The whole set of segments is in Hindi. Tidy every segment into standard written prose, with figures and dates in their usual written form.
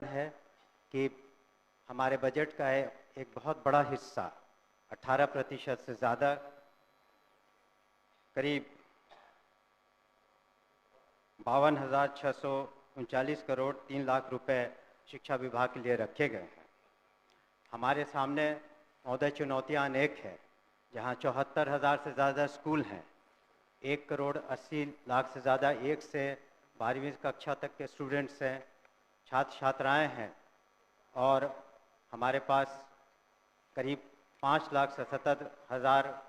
है कि हमारे बजट का एक बहुत बड़ा हिस्सा 18% से ज़्यादा करीब 52,639 करोड़ 3 लाख रुपए शिक्षा विभाग के लिए रखे गए हैं। हमारे सामने महोदय चुनौतियाँ अनेक हैं, जहाँ 74,000 से ज़्यादा स्कूल हैं, 1,80,00,000 से ज़्यादा 1 से 12वीं कक्षा तक के स्टूडेंट्स हैं, छात्र छात्राएं हैं, और हमारे पास करीब 5,77,000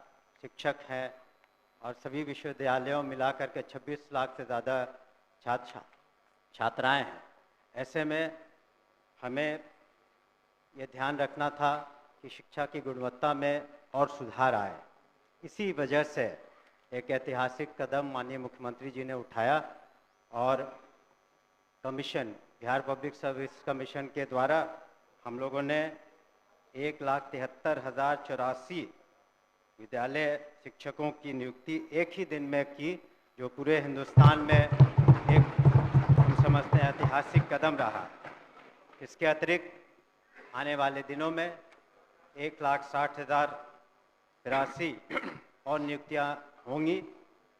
शिक्षक हैं, और सभी विश्वविद्यालयों मिलाकर के 26 लाख से ज़्यादा छात्र छात्राएं हैं। ऐसे में हमें ये ध्यान रखना था कि शिक्षा की गुणवत्ता में और सुधार आए। इसी वजह से एक ऐतिहासिक कदम माननीय मुख्यमंत्री जी ने उठाया और commission, Bihar public service commission के द्वारा हम लोगों ने 1,73,084 विद्यालय शिक्षकों की नियुक्ति एक ही दिन में की, जो पूरे हिंदुस्तान में एक हम समझते हैं ऐतिहासिक कदम रहा। इसके अतिरिक्त आने वाले दिनों में 1,60,083 और नियुक्तियां होंगी,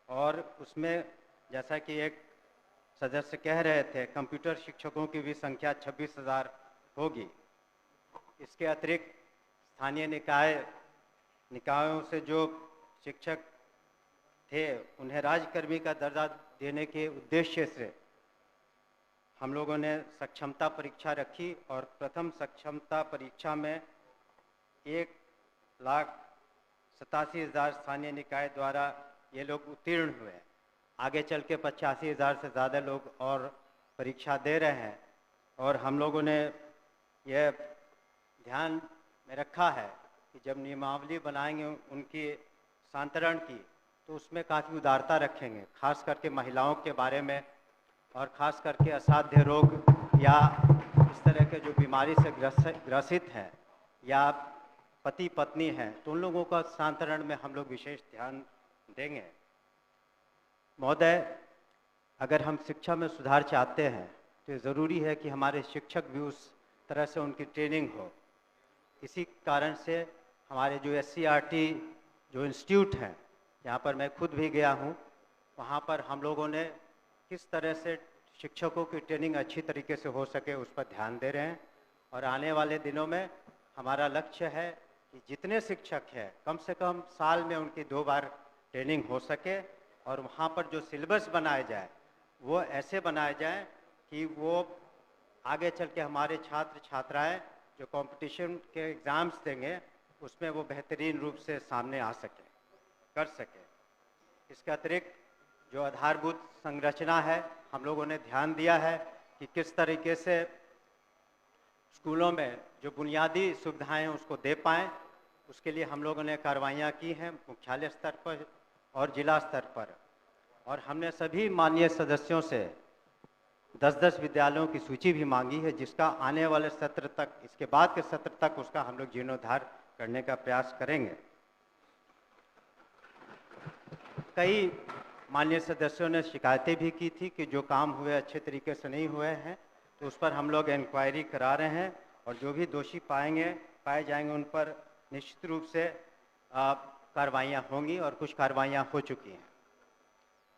और उसमें जैसा कि एक सदस्य कह रहे थे, कंप्यूटर शिक्षकों की भी संख्या 26,000 होगी। इसके अतिरिक्त स्थानीय निकायों से जो शिक्षक थे उन्हें राज्यकर्मी का दर्जा देने के उद्देश्य से हम लोगों ने सक्षमता परीक्षा रखी, और प्रथम सक्षमता परीक्षा में 1,87,000 स्थानीय निकाय द्वारा ये लोग उत्तीर्ण हुए। आगे चल के 85,000 से ज़्यादा लोग और परीक्षा दे रहे हैं, और हम लोगों ने यह ध्यान में रखा है कि जब नियमावली बनाएंगे उनकी सांतरण की, तो उसमें काफ़ी उदारता रखेंगे, खास करके महिलाओं के बारे में, और ख़ास करके असाध्य रोग या इस तरह के जो बीमारी से ग्रसित हैं या पति पत्नी हैं, तो उन लोगों का सांतरण में हम लोग विशेष ध्यान देंगे। महोदय, अगर हम शिक्षा में सुधार चाहते हैं तो ज़रूरी है कि हमारे शिक्षक भी उस तरह से उनकी ट्रेनिंग हो। इसी कारण से हमारे जो SCERT जो इंस्टीट्यूट हैं, यहाँ पर मैं खुद भी गया हूँ, वहाँ पर हम लोगों ने किस तरह से शिक्षकों की ट्रेनिंग अच्छी तरीके से हो सके उस पर ध्यान दे रहे हैं। और आने वाले दिनों में हमारा लक्ष्य है कि जितने शिक्षक हैं कम से कम साल में उनकी 2 बार ट्रेनिंग हो सके, और वहाँ पर जो सिलेबस बनाए जाए वो ऐसे बनाए जाए कि वो आगे चल के हमारे छात्र छात्राएं जो कंपटीशन के एग्ज़ाम्स देंगे उसमें वो बेहतरीन रूप से सामने आ सके, कर सके। इसके अतिरिक्त जो आधारभूत संरचना है, हम लोगों ने ध्यान दिया है कि किस तरीके से स्कूलों में जो बुनियादी सुविधाएं उसको दे पाएँ। उसके लिए हम लोगों ने कार्रवाइयाँ की हैं मुख्यालय स्तर पर और जिला स्तर पर, और हमने सभी माननीय सदस्यों से 10-10 विद्यालयों की सूची भी मांगी है, जिसका आने वाले सत्र तक, इसके बाद के सत्र तक उसका हम लोग जीर्णोद्धार करने का प्रयास करेंगे। कई माननीय सदस्यों ने शिकायतें भी की थी कि जो काम हुए अच्छे तरीके से नहीं हुए हैं, तो उस पर हम लोग इंक्वायरी करा रहे हैं, और जो भी दोषी पाए जाएंगे उन पर निश्चित रूप से कार्रवाइयाँ होंगी, और कुछ कार्रवाइयाँ हो चुकी हैं।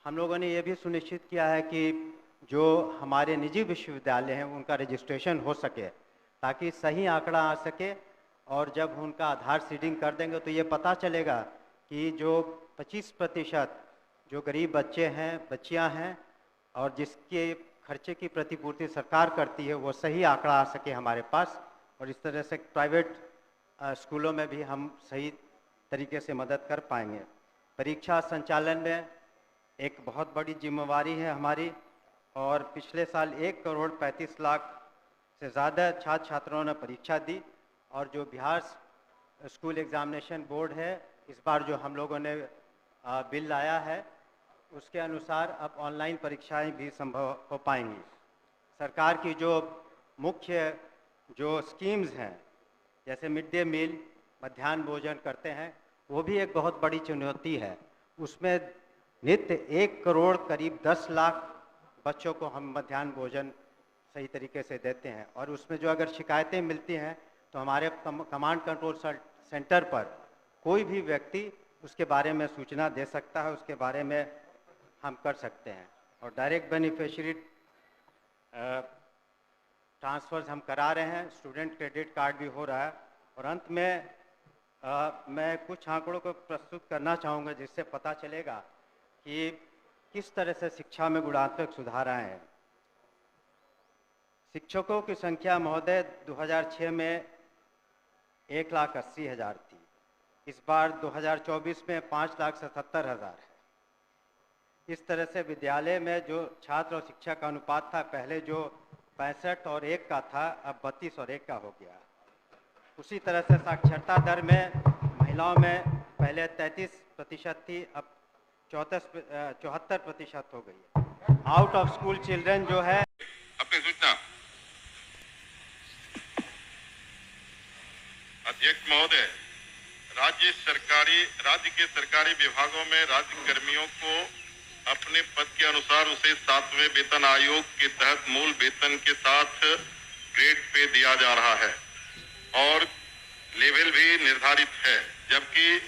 हम लोगों ने ये भी सुनिश्चित किया है कि जो हमारे निजी विश्वविद्यालय हैं उनका रजिस्ट्रेशन हो सके, ताकि सही आंकड़ा आ सके, और जब उनका आधार सीडिंग कर देंगे तो ये पता चलेगा कि जो 25% जो गरीब बच्चे हैं, बच्चियां हैं, और जिसके खर्चे की प्रतिपूर्ति सरकार करती है, वो सही आंकड़ा आ सके हमारे पास। और इस तरह से प्राइवेट स्कूलों में भी हम सही तरीके से मदद कर पाएंगे। परीक्षा संचालन में एक बहुत बड़ी जिम्मेवारी है हमारी, और पिछले साल 1,35,00,000 से ज़्यादा छात्र छात्राओं ने परीक्षा दी, और जो बिहार स्कूल एग्जामिनेशन बोर्ड है, इस बार जो हम लोगों ने बिल लाया है उसके अनुसार अब ऑनलाइन परीक्षाएं भी संभव हो पाएंगी। सरकार की जो मुख्य जो स्कीम्स हैं, जैसे मिड डे मील, मध्याह्न भोजन करते हैं, वो भी एक बहुत बड़ी चुनौती है। उसमें नित्य 1 करोड़ करीब 10 लाख बच्चों को हम मध्याह्न भोजन सही तरीके से देते हैं। और उसमें जो अगर शिकायतें मिलती हैं तो हमारे कमांड कंट्रोल सेंटर पर कोई भी व्यक्ति उसके बारे में सूचना दे सकता है, उसके बारे में हम कर सकते हैं। और डायरेक्ट बेनिफिशियरी ट्रांसफर्स हम करा रहे हैं, स्टूडेंट क्रेडिट कार्ड भी हो रहा है। और अंत में मैं कुछ आंकड़ों को प्रस्तुत करना चाहूँगा जिससे पता चलेगा कि किस तरह से शिक्षा में गुणात्मक सुधार आए हैं। शिक्षकों की संख्या महोदय 2006 में 1,80,000 थी। इस बार 2024 में 5,77,000 है। इस तरह से विद्यालय में जो छात्र और शिक्षक का अनुपात था, पहले जो 65 और 1 का था, अब 32 और 1 का हो गया। उसी तरह से साक्षरता दर में महिलाओं में पहले 33% थी, अब 74% हो गई है। आउट ऑफ स्कूल चिल्ड्रन जो है अपनी सूचना अध्यक्ष महोदय, राज्य के सरकारी विभागों में राज्य कर्मियों को अपने पद के अनुसार उसे 7वें वेतन आयोग के तहत मूल वेतन के साथ ग्रेड पे दिया जा रहा है और लेवल भी निर्धारित है, जबकि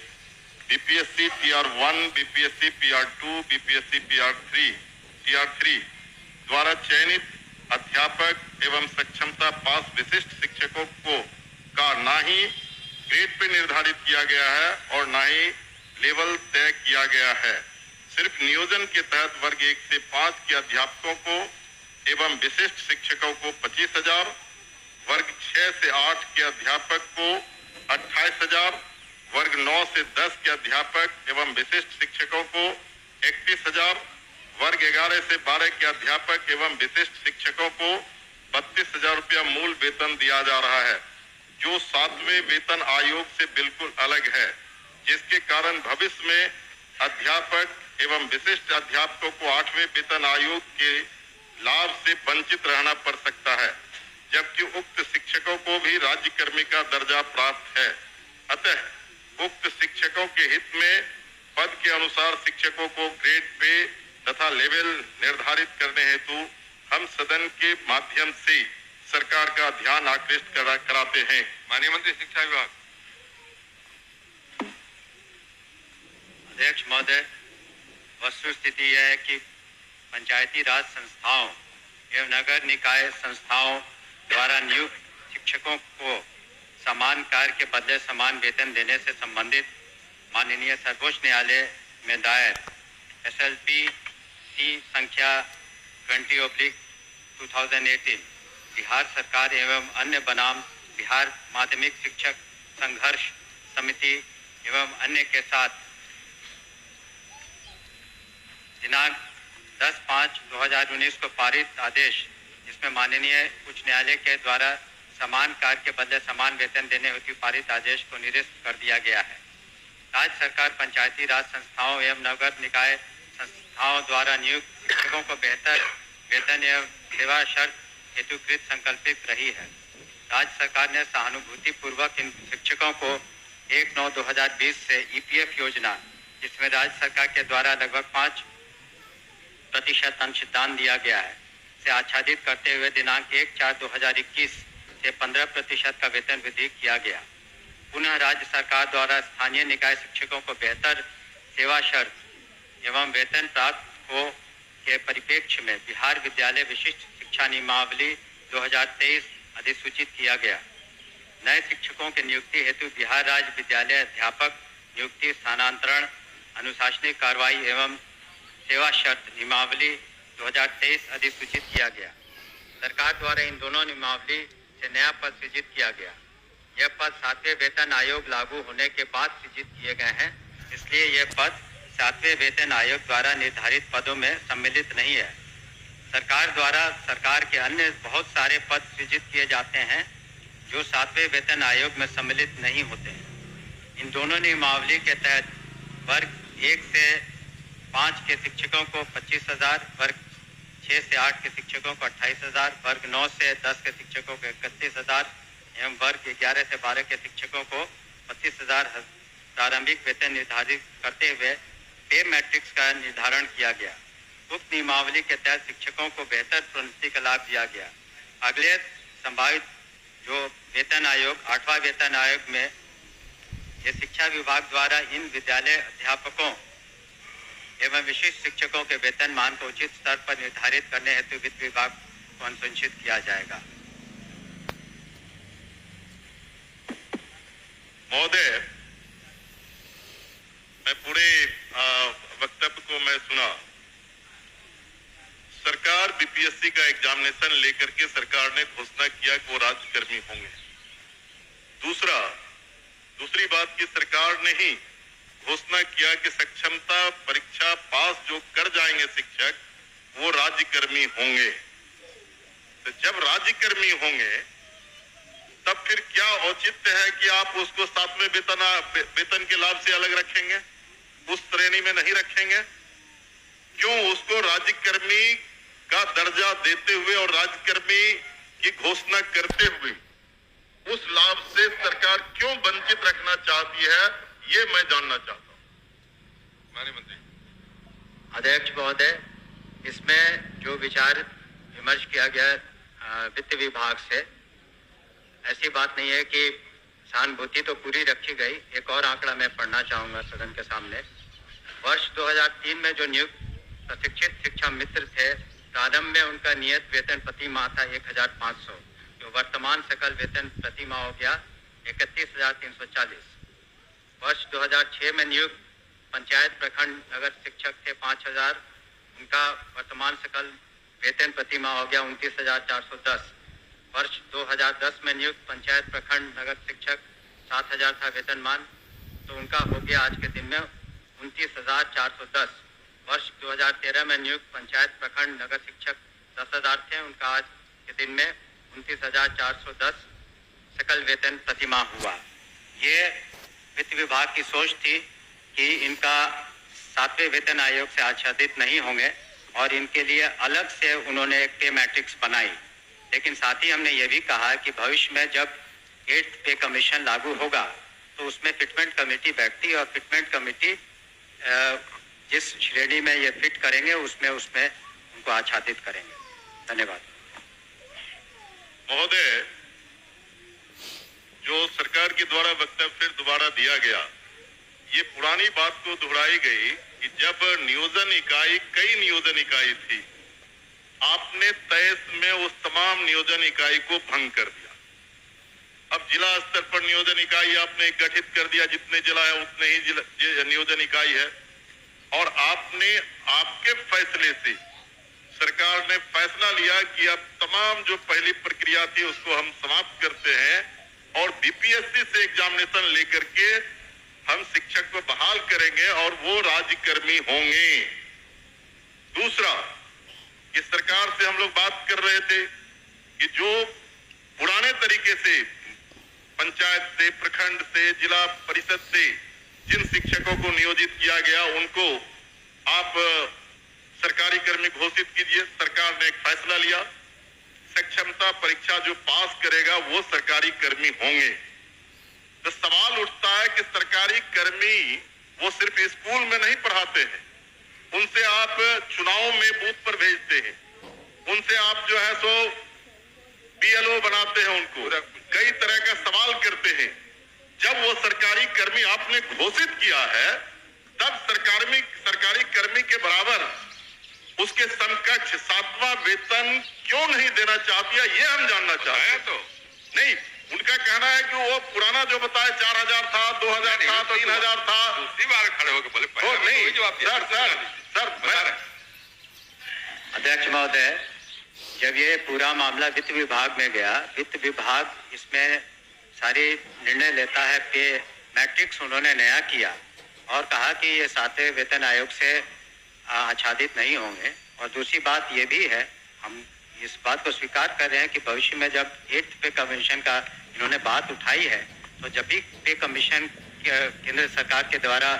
BPSC PR1, BPSC PR2, BPSC PR3 द्वारा चयनित अध्यापक एवं सक्षमता पास विशिष्ट शिक्षकों को का ना ही ग्रेड पे निर्धारित किया गया है और ना ही लेवल तय किया गया है। सिर्फ नियोजन के तहत वर्ग 1 से 5 के अध्यापकों को एवं विशिष्ट शिक्षकों को 25,000, वर्ग 6 से 8 के अध्यापक को 28,000, वर्ग 9 से 10 के अध्यापक एवं विशिष्ट शिक्षकों को 31,000, वर्ग 11 से 12 के अध्यापक एवं विशिष्ट शिक्षकों को 32,000 रुपया मूल वेतन दिया जा रहा है, जो 7वें वेतन आयोग से बिल्कुल अलग है, जिसके कारण भविष्य में अध्यापक एवं विशिष्ट अध्यापकों को 8वें वेतन आयोग के लाभ से वंचित रहना पड़ सकता है, जबकि उक्त शिक्षकों को भी राज्य कर्मी का दर्जा प्राप्त है। अतः उक्त शिक्षकों के हित में पद के अनुसार शिक्षकों को ग्रेड पे तथा लेवल निर्धारित करने हेतु हम सदन के माध्यम से सरकार का ध्यान आकृष्ट कराते हैं। माननीय मंत्री शिक्षा विभाग। अध्यक्ष महोदय, वस्तुस्थिति यह है कि पंचायती राज संस्थाओं एवं नगर निकाय संस्थाओं द्वारा नियुक्त शिक्षकों को समान कार्य के बदले समान वेतन देने से संबंधित माननीय सर्वोच्च न्यायालय में दायर SLP संख्या 20/2018 बिहार सरकार एवं अन्य बनाम बिहार माध्यमिक शिक्षक संघर्ष समिति एवं अन्य के साथ दिनांक 10/5/2019 को पारित आदेश, जिसमें माननीय उच्च न्यायालय के द्वारा समान कार्य के बदले समान वेतन देने हेतु पारित आदेश को निरस्त कर दिया गया है। राज्य सरकार पंचायती राज संस्थाओं एवं नगर निकाय संस्थाओं द्वारा नियुक्त शिक्षकों को बेहतर वेतन एवं सेवा शर्त हेतुकृत संकल्पित रही है। राज्य सरकार ने सहानुभूति पूर्वक इन शिक्षकों को 1/9/2020 से EPF योजना, जिसमें राज्य सरकार के द्वारा लगभग 5% अंशदान दिया गया है, से आच्छादित करते हुए दिनांक 1/4/2021 से 15% का वेतन वृद्धि किया गया। पुनः राज्य सरकार द्वारा स्थानीय निकाय शिक्षकों को बेहतर सेवा शर्त एवं वेतन प्राप्त हो के परिप्रेक्ष्य में बिहार विद्यालय विशिष्ट शिक्षा नियमावली 2023 अधिसूचित किया गया। नए शिक्षकों की नियुक्ति हेतु बिहार राज्य विद्यालय अध्यापक नियुक्ति, स्थानांतरण, अनुशासनिक कार्रवाई एवं सेवा शर्त नियमावली 2023 अधिसूचित किया गया। सरकार द्वारा इन दोनों नियमावली से नया पद सृजित किया गया। यह पद 7वें वेतन आयोग लागू होने के बाद सृजित किए गए हैं, इसलिए यह पद 7वें वेतन आयोग द्वारा निर्धारित पदों में सम्मिलित नहीं है। सरकार द्वारा सरकार के अन्य बहुत सारे पद सृजित किए जाते हैं जो 7वें वेतन आयोग में सम्मिलित नहीं होते। इन दोनों नियमावली के तहत वर्ग 1 से 5 के शिक्षकों को 25,000, वर्ग 6 से 8 के शिक्षकों को 28,000, वर्ग 9 से 10 के शिक्षकों को 31,000 एवं वर्ग 11 से 12 के शिक्षकों को 25,000 प्रारंभिक वेतन निर्धारित करते हुए पे मैट्रिक्स का निर्धारण किया गया। उक्त नियमावली के तहत शिक्षकों को बेहतर प्रोन्नति का लाभ दिया गया। अगले संभावित जो वेतन आयोग 8वां वेतन आयोग में ये शिक्षा विभाग द्वारा इन विद्यालय अध्यापकों एवं विशिष्ट शिक्षकों के वेतन मान को उचित स्तर पर निर्धारित करने हेतु वित्त विभाग को अनुशंसित किया जाएगा। महोदय, मैं पूरे वक्तव्य को मैं सुना। सरकार बीपीएससी का एग्जामिनेशन लेकर के सरकार ने घोषणा किया कि वो राज्यकर्मी होंगे। दूसरी बात की सरकार ने ही घोषणा किया कि सक्षमता परीक्षा पास जो कर जाएंगे शिक्षक वो राज्यकर्मी होंगे। तो जब राज्यकर्मी होंगे तब फिर क्या औचित्य है कि आप उसको साथ में वेतन के लाभ से अलग रखेंगे, उस श्रेणी में नहीं रखेंगे? क्यों उसको राज्यकर्मी का दर्जा देते हुए और राज्यकर्मी की घोषणा करते हुए उस लाभ से सरकार क्यों वंचित रखना चाहती है, ये मैं जानना चाहता हूं। माननीय मंत्री। अध्यक्ष महोदय, इसमें जो विचार विमर्श किया गया वित्त विभाग से, ऐसी बात नहीं है कि सहानुभूति तो पूरी रखी गई। एक और आंकड़ा मैं पढ़ना चाहूंगा सदन के सामने। वर्ष 2003 में जो नियुक्त प्रशिक्षित शिक्षा मित्र थे, प्रारंभ में उनका नियत वेतन प्रति माह था 1500, जो वर्तमान सकल वेतन प्रति माह हो गया 31,340। वर्ष 2006 में नियुक्त पंचायत प्रखंड नगर शिक्षक थे 5000, उनका वर्तमान सकल वेतन प्रति माह हो गया 29,410। वर्ष 2010 में नियुक्त पंचायत प्रखंड नगर शिक्षक 7000 था वेतनमान, तो उनका हो गया आज के दिन में 29,410। वर्ष 2013 में नियुक्त पंचायत प्रखंड नगर शिक्षक 10,000 थे, उनका आज के दिन में 29,410 सकल वेतन प्रतिमाह हुआ। ये वित्त विभाग की सोच थी कि इनका 7वें वेतन आयोग से आच्छादित नहीं होंगे और इनके लिए अलग से उन्होंने एक पे मैट्रिक्स बनाई। लेकिन साथ ही हमने ये भी कहा कि भविष्य में जब 8th पे कमीशन लागू होगा तो उसमें फिटमेंट कमेटी बैठती है और फिटमेंट कमेटी जिस श्रेणी में ये फिट करेंगे उसमें उनको आच्छादित करेंगे। धन्यवाद। महोदय, जो सरकार के द्वारा वक्तव्य फिर दोबारा दिया गया, ये पुरानी बात को दोहराई गई कि जब कई नियोजन इकाई थी, आपने तेईस में उस तमाम नियोजन इकाई को भंग कर दिया। अब जिला स्तर पर नियोजन इकाई आपने गठित कर दिया, जितने जिला है उतने ही नियोजन इकाई है। और आपके फैसले से सरकार ने फैसला लिया कि अब तमाम जो पहली प्रक्रिया थी उसको हम समाप्त करते हैं और बीपीएससी से एग्जामिनेशन लेकर के हम शिक्षक को बहाल करेंगे और वो राज्यकर्मी होंगे। दूसरा, इस सरकार से हम लोग बात कर रहे थे कि जो पुराने तरीके से पंचायत से, प्रखंड से, जिला परिषद से जिन शिक्षकों को नियोजित किया गया उनको आप सरकारी कर्मी घोषित कीजिए। सरकार ने एक फैसला लिया, सक्षमता परीक्षा जो पास करेगा वो सरकारी कर्मी होंगे। तो सवाल उठता है कि सरकारी कर्मी वो सिर्फ स्कूल में नहीं पढ़ाते हैं, उनसे आप चुनाव में बूथ पर भेजते हैं, उनसे आप जो है सो बीएलओ बनाते हैं, उनको कई तरह का सवाल करते हैं। जब वो सरकारी कर्मी आपने घोषित किया है तब सरकारी कर्मी के बराबर उसके समकक्ष 7वां वेतन क्यों नहीं देना चाहती है, ये हम जानना चाहते हैं। तो नहीं, उनका कहना है कि वो पुराना जो बताया 4000 था, 2000 था, 3000 था। दूसरी बार खड़े होकर बोले नहीं सर। अध्यक्ष महोदय, जब ये पूरा मामला वित्त विभाग में गया, वित्त विभाग इसमें सारी निर्णय लेता है। पे मैट्रिक्स उन्होंने नया किया और कहा कि ये 7वें वेतन आयोग से आच्छादित नहीं होंगे। और दूसरी बात ये भी है, हम इस बात को स्वीकार कर रहे हैं कि भविष्य में जब 8th पे कमीशन का इन्होंने बात उठाई है, तो जब भी पे कमीशन केंद्र सरकार के द्वारा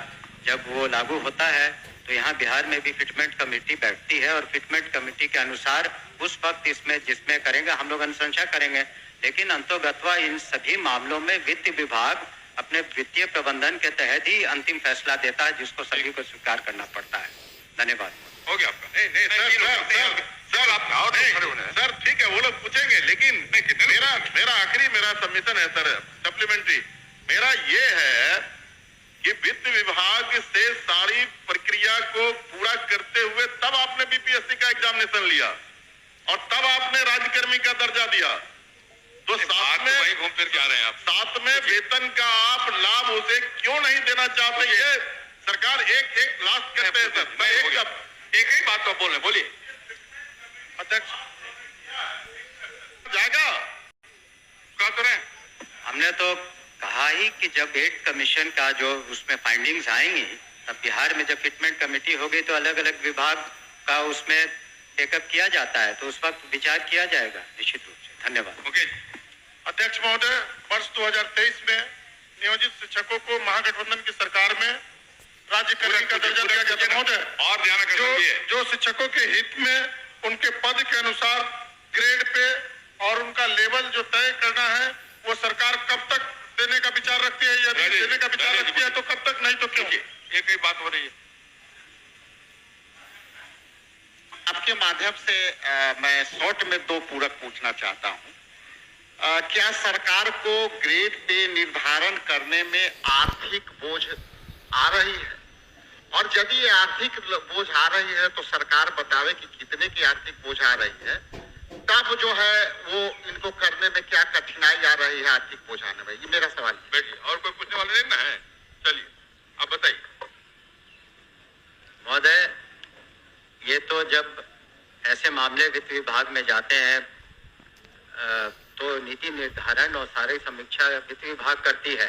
जब वो लागू होता है तो यहाँ बिहार में भी फिटमेंट कमेटी बैठती है और फिटमेंट कमेटी के अनुसार उस वक्त इसमें जिसमें करेंगे हम लोग अनुशंसा करेंगे। लेकिन अंतोगत्वा इन सभी मामलों में वित्त विभाग अपने वित्तीय प्रबंधन के तहत ही अंतिम फैसला देता है, जिसको सभी को स्वीकार करना पड़ता है। धन्यवाद। हो गया आपका। नहीं सर, आप सर ठीक है, वो लोग पूछेंगे। सबमिशन है सर, सप्लीमेंट्री। मेरा ये है कि वित्त विभाग से सारी प्रक्रिया को पूरा करते हुए तब आपने बीपीएससी का एग्जामिनेशन लिया और तब आपने राज्यकर्मी का दर्जा दिया। तो साथ में वही घूम फिर के आ रहे हैं आप, साथ में वेतन का आप लाभ उसे क्यों नहीं देना चाहते? ये सरकार एक लास्ट करते हैं सर। मैं एक ही बात तो बोल रहे, बोलिए अध्यक्ष। जाएगा कह तो रहे, हमने तो कहा ही कि जब एड कमीशन का जो उसमें फाइंडिंग्स आएंगी, तब बिहार में जब फिटमेंट कमेटी होगी तो अलग अलग विभाग का उसमें टेकअप किया जाता है, तो उस वक्त विचार किया जाएगा निश्चित रूप से। धन्यवाद। ओके अध्यक्ष महोदय, वर्ष 2023 में नियोजित शिक्षकों को महागठबंधन की सरकार में राज्यकर्मी का दर्जा दिया गया था महोदय। और ध्यान रखिए, जो शिक्षकों के हित में उनके पद के अनुसार ग्रेड पे और उनका लेवल जो तय करना है, वो सरकार कब तक देने का विचार रखती है? यदि देने का विचार रखती है तो कब तक, नहीं तो क्यों? एक ही बात हो रही है आपके माध्यम से। मैं शॉर्ट में दो पूरक पूछना चाहता हूं। क्या सरकार को ग्रेड पे निर्धारण करने में आर्थिक बोझ आ रही है? और यदि ये आर्थिक बोझ आ रही है तो सरकार बतावे कि कितने की आर्थिक बोझ आ रही है, तब जो है वो इनको करने में क्या कठिनाई आ रही है आर्थिक बोझ आने में? ये मेरा सवाल है। बैठिए, और कोई पूछने वाले नहीं ना है? चलिए आप बताइए महोदय। ये तो जब ऐसे मामले वित्त विभाग में जाते हैं तो नीति निर्धारण और सारी समीक्षा वित्त विभाग करती है,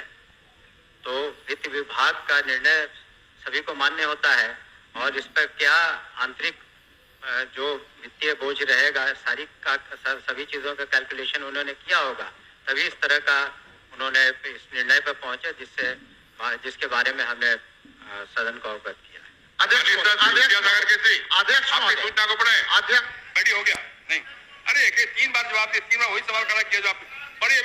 तो वित्त विभाग का निर्णय सभी को मान्य होता है और इस पर क्या आंतरिक जो वित्तीय बोझ रहेगा सभी चीजों का कैलकुलेशन उन्होंने किया होगा, तभी इस तरह का उन्होंने इस निर्णय पर पहुंचे जिसके बारे में हमने सदन को अवगत किया। अध्यक्ष सूचना को पढ़े। अध्यक्ष बैठी हो गया नहीं, अरे 3 बार जवाब दिए, 3 बार वही सवाल खड़ा किया जो आप बड़ी